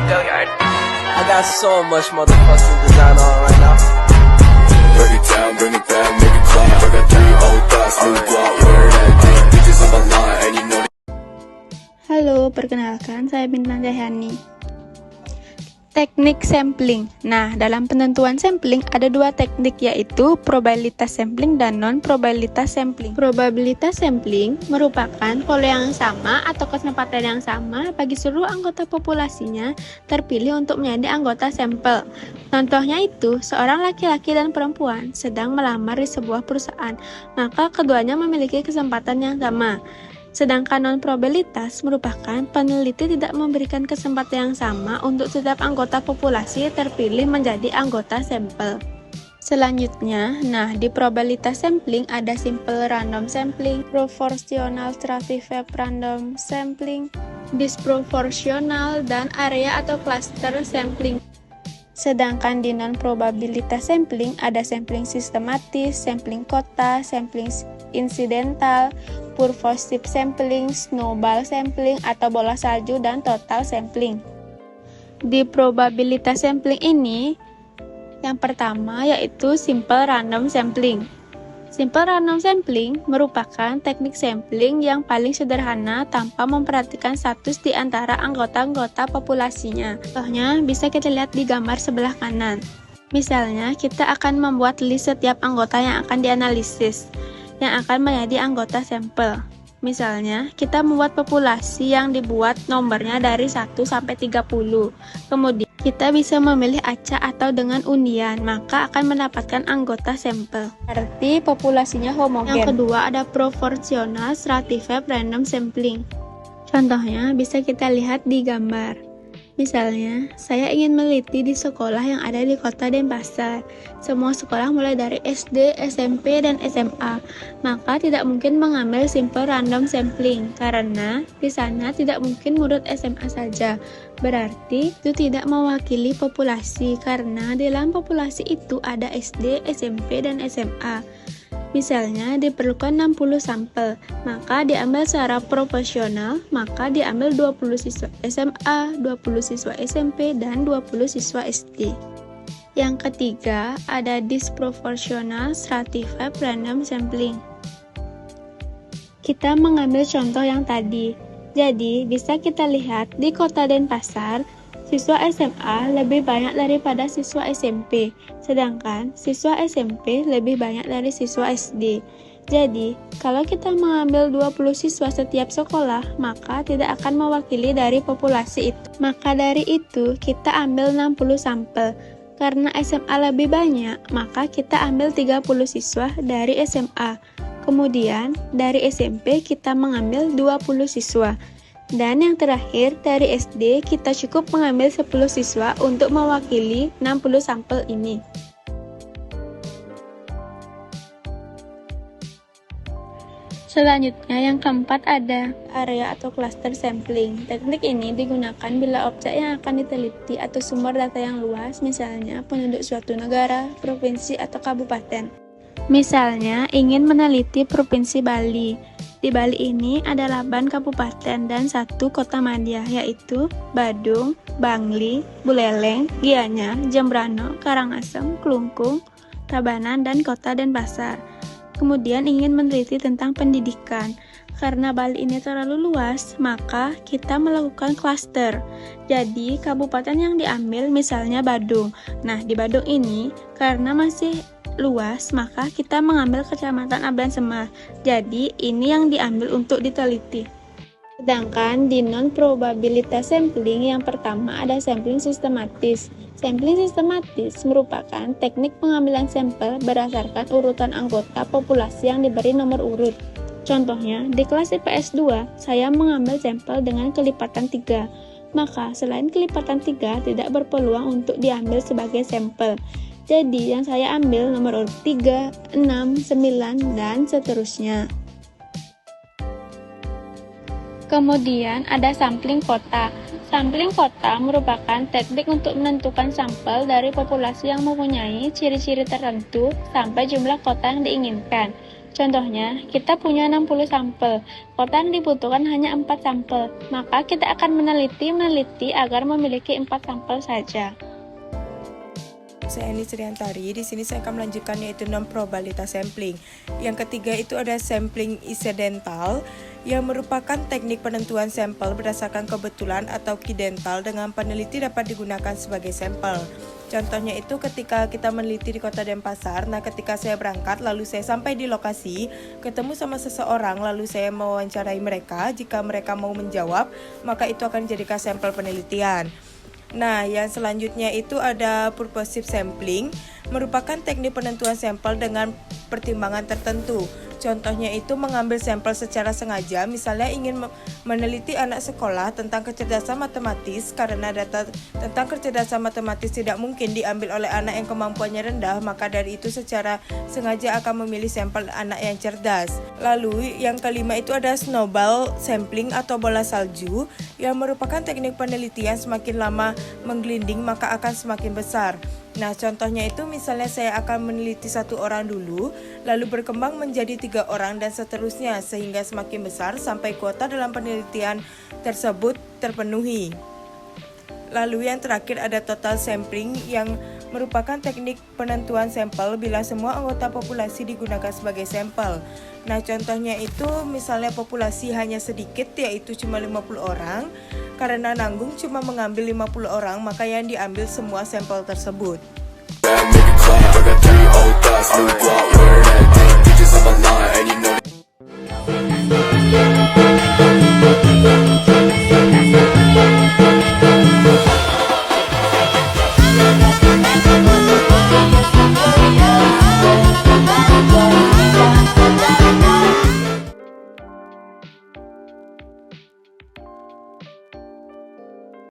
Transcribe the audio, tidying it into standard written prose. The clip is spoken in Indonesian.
I got so much motherfucking design on right now. Break it down, bring it back, make it clap. I got 3 old thoughts, new block, where that damn bitches on my line, and you know. Halo, perkenalkan saya Bintang Jahyani. Teknik sampling. Nah, dalam penentuan sampling ada 2 teknik, yaitu probabilitas sampling dan non-probabilitas sampling. Probabilitas sampling merupakan peluang yang sama atau kesempatan yang sama bagi seluruh anggota populasinya terpilih untuk menjadi anggota sampel. Contohnya itu, seorang laki-laki dan perempuan sedang melamar di sebuah perusahaan, maka keduanya memiliki kesempatan yang sama. Sedangkan non-probabilitas merupakan peneliti tidak memberikan kesempatan yang sama untuk setiap anggota populasi terpilih menjadi anggota sampel. Selanjutnya, di probabilitas sampling ada simple random sampling, proportional stratified random sampling, disproportional, dan area atau cluster sampling. Sedangkan di non-probabilitas sampling ada sampling sistematis, sampling kota, sampling insidental, purposive sampling, snowball sampling atau bola salju, dan total sampling. Di probabilitas sampling ini, yang pertama yaitu simple random sampling. Simple random sampling merupakan teknik sampling yang paling sederhana tanpa memperhatikan status di antara anggota-anggota populasinya. Contohnya bisa kita lihat di gambar sebelah kanan. Misalnya, kita akan membuat list setiap anggota yang akan dianalisis, yang akan menjadi anggota sampel. Misalnya, kita membuat populasi yang dibuat nomornya dari 1 sampai 30. Kemudian, kita bisa memilih acak atau dengan undian, maka akan mendapatkan anggota sampel. Berarti populasinya homogen. Yang kedua ada proportional stratified random sampling. Contohnya bisa kita lihat di gambar. Misalnya, saya ingin meneliti di sekolah yang ada di kota Denpasar. Semua sekolah mulai dari SD, SMP, dan SMA. Maka tidak mungkin mengambil simple random sampling, karena di sana tidak mungkin murid SMA saja. Berarti itu tidak mewakili populasi, karena di dalam populasi itu ada SD, SMP, dan SMA. Misalnya diperlukan 60 sampel, maka diambil secara proporsional, maka diambil 20 siswa SMA, 20 siswa SMP, dan 20 siswa SD. Yang ketiga, ada disproportional stratified random sampling. Kita mengambil contoh yang tadi. Jadi, bisa kita lihat di kota Denpasar, siswa SMA lebih banyak daripada siswa SMP, sedangkan siswa SMP lebih banyak dari siswa SD. Jadi, kalau kita mengambil 20 siswa setiap sekolah, maka tidak akan mewakili dari populasi itu. Maka dari itu, kita ambil 60 sampel. Karena SMA lebih banyak, maka kita ambil 30 siswa dari SMA. Kemudian, dari SMP kita mengambil 20 siswa. Dan yang terakhir, dari SD kita cukup mengambil 10 siswa untuk mewakili 60 sampel ini. Selanjutnya, yang keempat ada area atau cluster sampling. Teknik ini digunakan bila objek yang akan diteliti atau sumber data yang luas, misalnya penduduk suatu negara, provinsi, atau kabupaten. Misalnya, ingin meneliti Provinsi Bali. Di Bali ini ada 8 kabupaten dan 1 kota madya, yaitu Badung, Bangli, Buleleng, Gianyar, Jembrana, Karangasem, Klungkung, Tabanan, dan kota Denpasar. Kemudian ingin meneliti tentang pendidikan. Karena Bali ini terlalu luas, maka kita melakukan klaster. Jadi, kabupaten yang diambil misalnya Badung. Nah, di Badung ini, karena masih luas, maka kita mengambil kecamatan Ablan Semar. Jadi, ini yang diambil untuk diteliti. Sedangkan di non-probabilitas sampling, yang pertama ada sampling sistematis. Sampling sistematis merupakan teknik pengambilan sampel berdasarkan urutan anggota populasi yang diberi nomor urut. Contohnya, di kelas IPS 2, saya mengambil sampel dengan kelipatan 3. Maka, selain kelipatan 3 tidak berpeluang untuk diambil sebagai sampel. Jadi, yang saya ambil nomor urut 3, 6, 9, dan seterusnya. Kemudian ada sampling kota. Sampling kota merupakan teknik untuk menentukan sampel dari populasi yang mempunyai ciri-ciri tertentu sampai jumlah kota yang diinginkan. Contohnya, kita punya 60 sampel, kota yang dibutuhkan hanya 4 sampel, maka kita akan meneliti agar memiliki 4 sampel saja. Saya Eni Sriantari, di sini saya akan melanjutkan yaitu non-probabilitas sampling. Yang ketiga itu ada sampling incidental, yang merupakan teknik penentuan sampel berdasarkan kebetulan atau kidental dengan peneliti dapat digunakan sebagai sampel. Contohnya itu ketika kita meneliti di kota Denpasar, nah ketika saya berangkat lalu saya sampai di lokasi, ketemu sama seseorang lalu saya mewawancarai mereka, jika mereka mau menjawab, maka itu akan dijadikan sampel penelitian. Nah, yang selanjutnya itu ada purposive sampling, merupakan teknik penentuan sampel dengan pertimbangan tertentu. Contohnya itu mengambil sampel secara sengaja, misalnya ingin meneliti anak sekolah tentang kecerdasan matematis, karena data tentang kecerdasan matematis tidak mungkin diambil oleh anak yang kemampuannya rendah, maka dari itu secara sengaja akan memilih sampel anak yang cerdas. Lalu yang kelima itu ada snowball sampling atau bola salju, yang merupakan teknik penelitian semakin lama menggelinding maka akan semakin besar. Nah, contohnya itu misalnya saya akan meneliti 1 orang dulu, lalu berkembang menjadi 3 orang dan seterusnya, sehingga semakin besar sampai kuota dalam penelitian tersebut terpenuhi. Lalu yang terakhir ada total sampling, yang merupakan teknik penentuan sampel bila semua anggota populasi digunakan sebagai sampel. Nah, contohnya itu misalnya populasi hanya sedikit, yaitu cuma 50 orang. Karena nanggung cuma mengambil 50 orang, maka yang diambil semua sampel tersebut. Bad, make it clap. I got 3 old thoughts, new block, where that thing. Bitches on my line, and you know